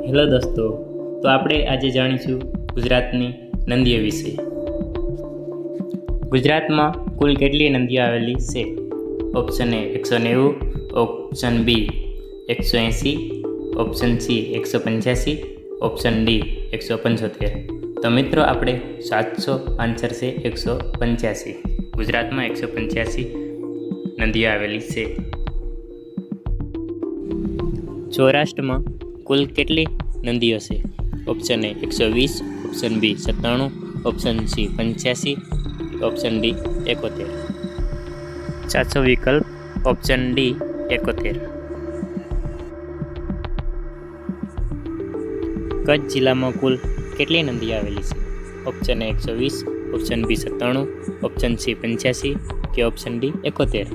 Hello દોસ્તો, તો આપણે આજે જાણીશું ગુજરાતની નદીઓ વિશે. ગુજરાતમાં કુલ કેટલી નદીઓ આવેલી છે? Option A 190, option B 180, option C 185, option D 175. તો મિત્રો આપણે સાચો આન્સર છે 185. ગુજરાતમાં 185 નદીઓ આવેલી છે. સૌરાષ્ટ્રમાં કુલ કેટલી નદીઓ છે? Option A 120, option B 97, option C 85, option D 71. સાચો વિકલ્પ ઓપ્શન ડી 71. કચ્છ જિલ્લામાં કુલ કેટલી નદીઓ આવેલી છે? Option A 120, option B 97, option C 85 કે ઓપ્શન ડી 71.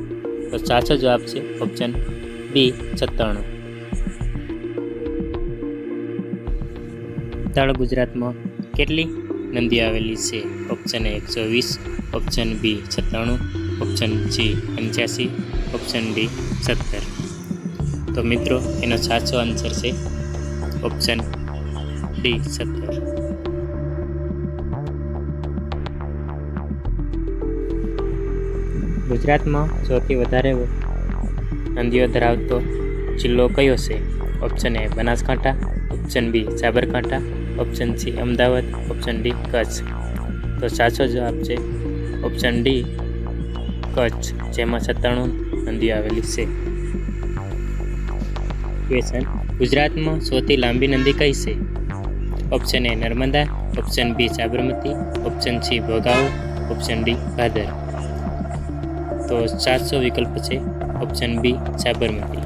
તો સાચો જવાબ છે ઓપ્શન બી 97. તળ ગુજરાતમાં કેટલી નદીઓ આવેલી છે? Option A 120, option B 97, option C 85, option D 70. તો મિત્રો એનો સાચો આન્સર છે ઓપ્શન ડી 70. ગુજરાતમાં સૌથી વધારે નદીઓ ધરાવતો જિલ્લો કયો છે? Option A Banaskantha, option B Sabarkantha, option C Ahmedabad, option D Kutch. તો સાચો જવાબ છે ઓપ્શન ડી કચ્છ, જેમાં 97 નદીઓ આવેલી છે. ક્વેશ્ચન: ગુજરાતમાં સૌથી લાંબી નદી કઈ છે? Option A Narmada, option B Sabarmati, option C Bhogavo, option D Bhadar. તો સાચો વિકલ્પ છે ઓપ્શન બી સાબરમતી.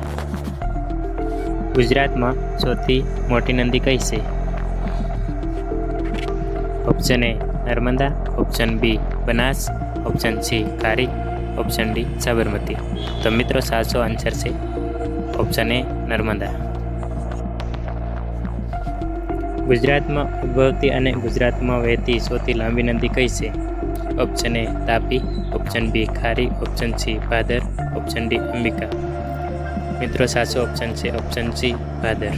ગુજરાતમાં સૌથી મોટી નદી કઈ છે? Option A Narmada, option B Banas, option C Kari, option D Sabarmati. તો મિત્રો સાચો આન્સર છે ઓપ્શન એ નર્મદા. ગુજરાતમાં ઉદ્ભવતી અને ગુજરાતમાં વહેતી સૌથી લાંબી નદી કઈ છે? Option A Tapi, option B Khari, option C Bhadar, option D Ambika. મિત્રો સાચો ઓપ્શન છે ઓપ્શન સી ભાદર.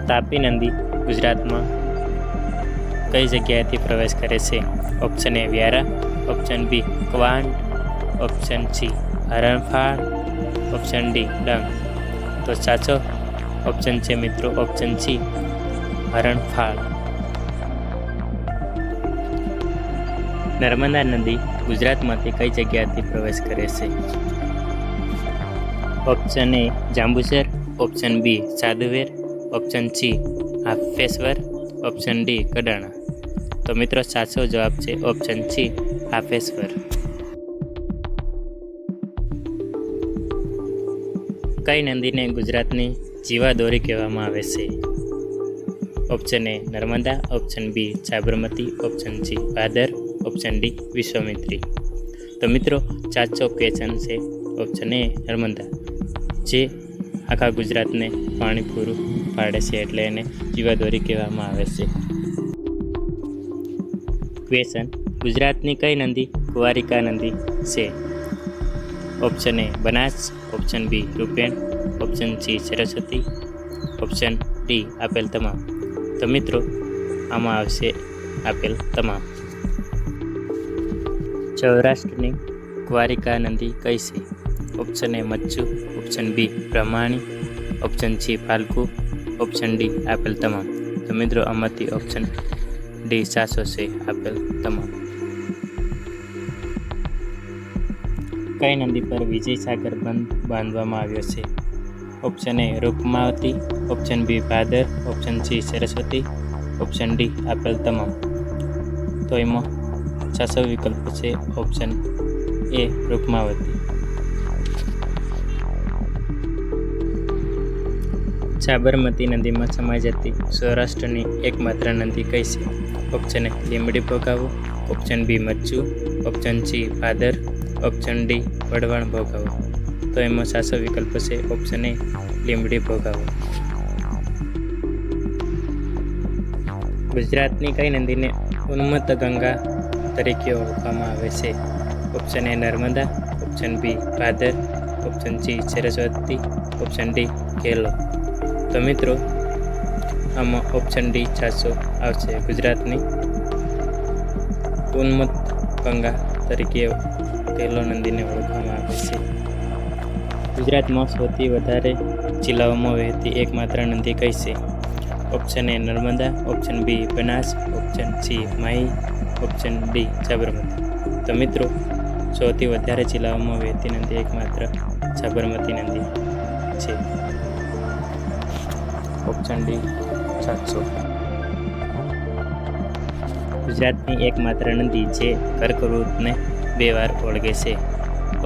તાપી નદી ગુજરાતમાં કઈ જગ્યાએથી પ્રવેશ કરે છે? Option A Vyara, option B Kawant, option C Haranphal, option D Dang. તો સાચો ઓપ્શન છે મિત્રો ઓપ્શન સી હરણફાળ. નર્મદા નદી ગુજરાતમાંથી કઈ જગ્યાએથી પ્રવેશ કરે છે? Option A Jambusar, option B Sadhuver, option C Hafeshwar, option D Kadana. તો મિત્રો સાચો જવાબ છે ઓપ્શન સી હાફેશ્વર. કઈ નદીને ગુજરાતની જીવાદોરી કહેવામાં આવે છે? Option A Narmada, option B Sabarmati, option C Bhadar, option D Vishwamitri. તો મિત્રો સાચો ક્વેશ્ચન છે ઓપ્શન એ નર્મદા, જે આખા ગુજરાતને પાણી પૂરું પાડે છે, એટલે એને જીવાદોરી કહેવામાં આવે છે. ક્વેશ્ચન: ગુજરાતની કઈ નદી કુંવારિકા નદી છે? Option A Banas, option B Rupen, option C Saraswati, option D આપેલ તમામ. તો મિત્રો આમાં આવશે આપેલ તમામ. સૌરાષ્ટ્રની કુંવારિકા નદી કઈ છે? Option A Machchhu, option B Brahmani, option C Phalgu, option D આપેલ તમામ. તો મિત્રો આમાંથી ઓપ્શન ડી સાચો છે આપેલ તમામ. કઈ નદી પર વિજયસાગર બંધ બાંધવામાં આવ્યો છે? Option A Rupmavati, option B Bhadar, option C Saraswati, option D આપેલ તમામ. તો એમાં સાચો વિકલ્પ છે ઓપ્શન એ રૂપમાવતી. સાબરમતી નદીમાં સમાઈ જતી સૌરાષ્ટ્રની એકમાત્ર નદી કઈ છે? Option A Limbdi Bhogavo, option B Machchhu, option C Bhadar, option D Wadhwan Bhogavo. તો એમાં સાચો વિકલ્પ છે ઓપ્શન એ લીંબડી ભોગાવો. ગુજરાતની કઈ નદીને ઉન્મત્ત ગંગા તરીકે ઓળખવામાં આવે છે? Option A Narmada, option B Bhadar, option C Saraswati, option D Kelo. તો મિત્રો આમાં ઓપ્શન ડી સાચો આવશે. ગુજરાતની ઉન્મત્ત ગંગા તરીકે કેલો નદીને ઓળખવામાં આવે છે. ગુજરાતમાં સૌથી વધારે જિલ્લાઓમાં વહેતી એકમાત્ર નદી કઈ છે? Option A Narmada, option B Banas, option C Mahi, option D Sabarmati. તો મિત્રો સૌથી વધારે જિલ્લાઓમાં વહેતી નદી એકમાત્ર સાબરમતી નદી છે. ઓપ્શન ડી સાચો. ગુજરાતની એકમાત્ર નદી જે કર્કવૃતને 2 વાર ઓળગે છે.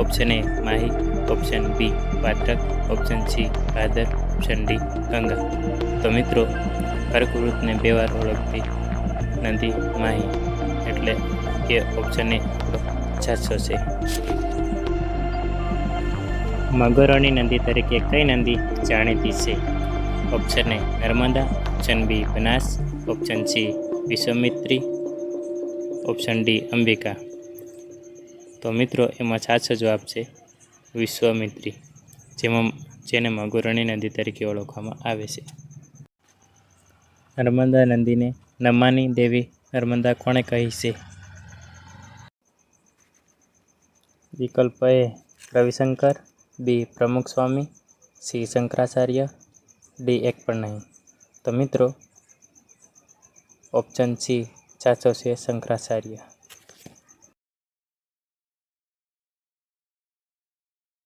Option A Mahi, option B Vatrak, option C Bhadar, option D Ganga. તો મિત્રો કર્કવૃતને 2 વાર ઓળગતી નદી માહી, એટલે એ ઓપ્શન એ સાચો છે. મગરોની નદી તરીકે કઈ નદી જાણીતી છે? Option A Narmada, option B Banas, option C Vishwamitri, option D Ambika. તો મિત્રો એમાં સાચો જવાબ છે વિશ્વામિત્રી, જેને મગરોની નદી તરીકે ઓળખવામાં આવે છે. નર્મદા નદીને નમાની દેવી નર્મદા કોણે કહી છે? વિકલ્પ એ રવિશંકર, બી પ્રમુખ સ્વામી, સી શંકરાચાર્ય, ડી એક પણ નહીં. તો મિત્રો ઓપ્શન સી સાચો છે શંકરાચાર્ય.